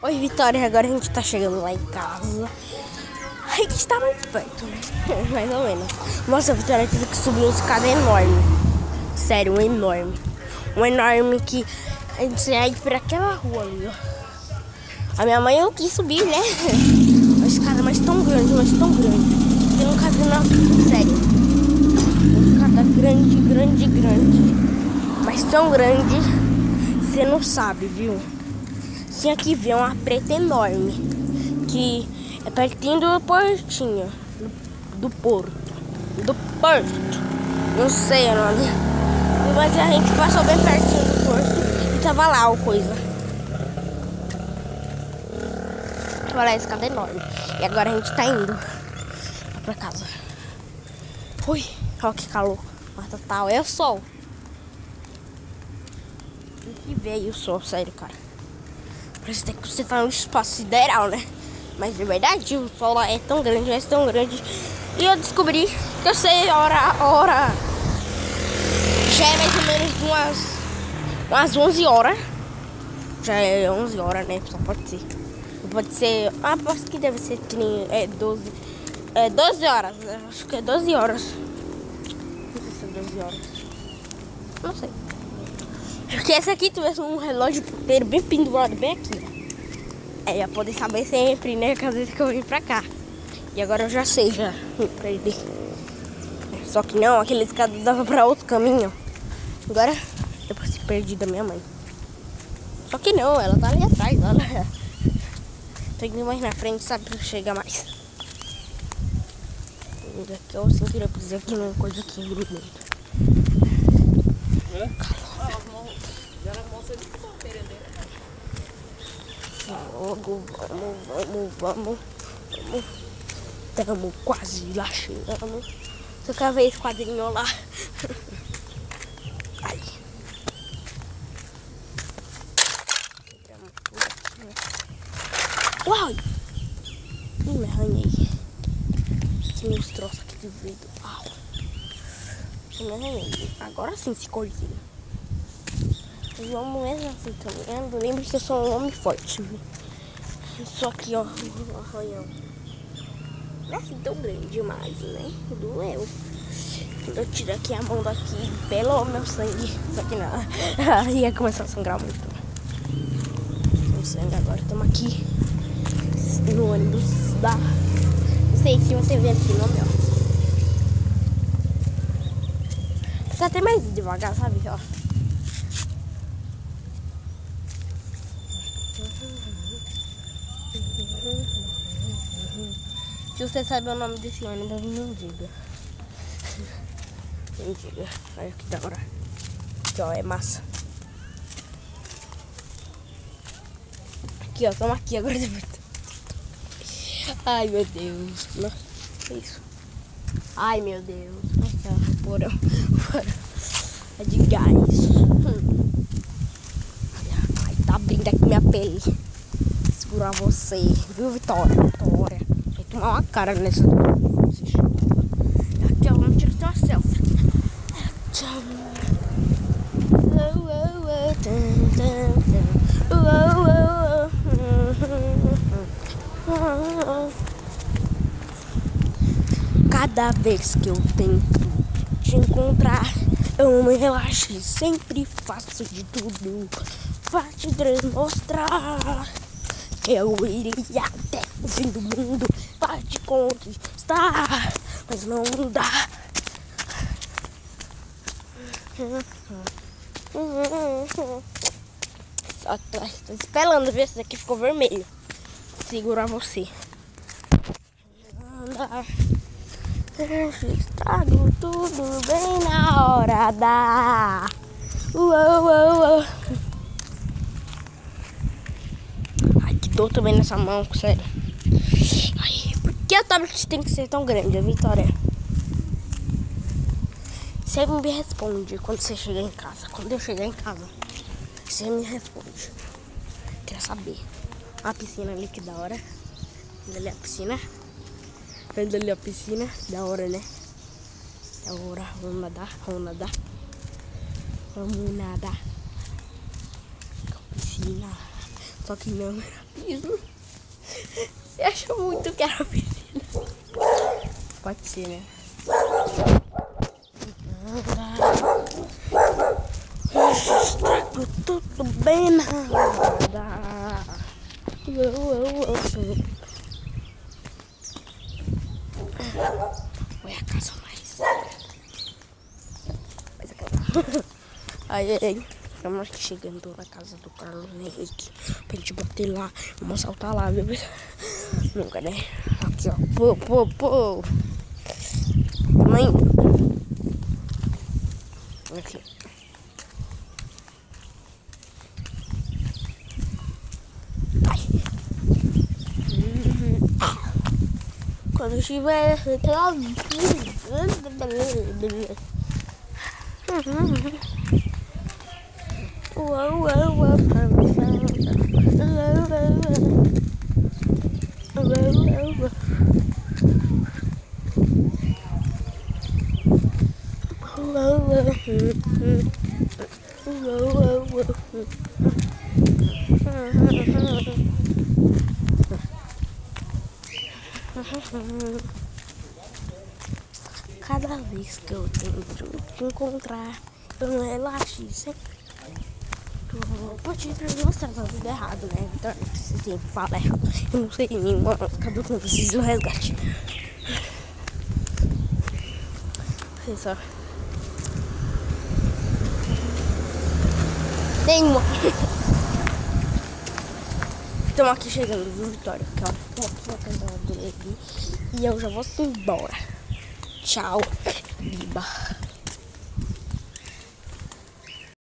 Oi, Vitória, agora a gente tá chegando lá em casa. A gente tá muito perto, né? Mais ou menos. Nossa, a Vitória teve que subir uma escada enorme. Sério, um enorme. Um enorme que a gente ia ir por aquela rua ali, ó. A minha mãe não quis subir, né? Uma escada mais tão grande, Eu nunca vi na vida, sério. Uma escada grande, grande, grande. Mas tão grande, você não sabe, viu? Tinha que ver uma preta enorme, que é pertinho do portinho, do porto, não sei o nome, mas a gente passou bem pertinho do porto e tava lá o coisa. Olha a escada enorme, e agora a gente tá indo lá pra casa. Ui, olha que calor, mas total, é o sol. Tem que ver aí o sol, sério, cara. Parece que você tá no espaço sideral, né? Mas de verdade, o sol lá é tão grande, mas tão grande. E eu descobri que eu sei a hora. Já é mais ou menos umas 11 horas. Já é 11 horas, né? Só pode ser. Pode ser. Ah, aposto que deve ser 12. É 12 horas. Acho que é 12 horas. Não sei se é 12 horas. Não sei. Porque esse aqui tivesse um relógio ponteiro bem pendurado bem aqui. É, ia poder saber sempre, né? Cada vez que eu vim pra cá. E agora eu já sei, já. Pra ele. Só que não, aquele escada dava pra outro caminho. Agora eu se perdi da minha mãe. Só que não, ela tá ali atrás, olha. Tô indo mais na frente, sabe? Pra chegar mais. Aqui eu sem querer pisar aqui numa coisa aqui grudando. Vamos. Estamos quase lá chegando. Só quero ver esse quadrinho lá. Ai. Uau! Me arranhei. Tem uns troços aqui de vidro. Uau! Me arranhei. Agora sim, esse corzinho. Vamos mesmo assim caminhando. Lembre que eu sou um homem forte, viu? Só que, ó, um arranhão. Não é assim tão grande demais, né? Doeu. Quando eu tiro aqui a mão daqui, pelou meu sangue. Só que não. Ia começar a sangrar muito. O sangue agora. Estamos aqui no ônibus da... Não sei se você vê aqui, não, meu. Precisa até mais devagar, sabe? Ó. Se você sabe o nome desse ônibus, não diga. Não diga. Olha que da hora. Aqui, ó, é massa. Aqui, ó, tamo aqui agora. Ai, meu Deus. Nossa, que isso? Ai, meu Deus. Nossa, porão. É de gás. Ai, tá abrindo aqui minha pele. Segurar você. Viu, Vitória? Vai tomar uma cara nessa. Aqui, ó, vamos tirar uma selfie. Cada vez que eu tento te encontrar, eu me relaxo e sempre faço de tudo pra te demonstrar. Eu iria até o fim do mundo pra te conquistar, mas não dá. Só tô esperando ver se daqui ficou vermelho. Segurar você. Estrago tudo bem na hora da. Ai, que dor também nessa mão, sério. Ai, por que a tablet tem que ser tão grande, Vitória? Você me responde quando você chegar em casa. Quando eu chegar em casa, você me responde. Quero saber. A piscina ali, que da hora. Vendo ali a piscina. Da hora, né? Da hora. Vamos nadar. Vamos nadar. Com a piscina. Só que não era piscina. Você achou muito que era piscina? Pode ser, né? Estrago tudo bem nada. Foi a casa mais aquela. Aí, estamos aqui chegando na casa do Carlos Henrique pra gente bater lá. Vamos saltar lá, viu? Nunca, né? Aqui, ó. Pô. Mãe. Aqui. Quando estiver cada vez que eu tento te encontrar, eu não relaxo sempre. Pode mostrar tudo errado, né? Então, você sempre fala errado. Eu não sei nenhuma música do que preciso resgate. Olha só. Nenhuma. Estamos aqui chegando no Vitória, que é a casa dele. E eu já vou embora. Tchau, Biba.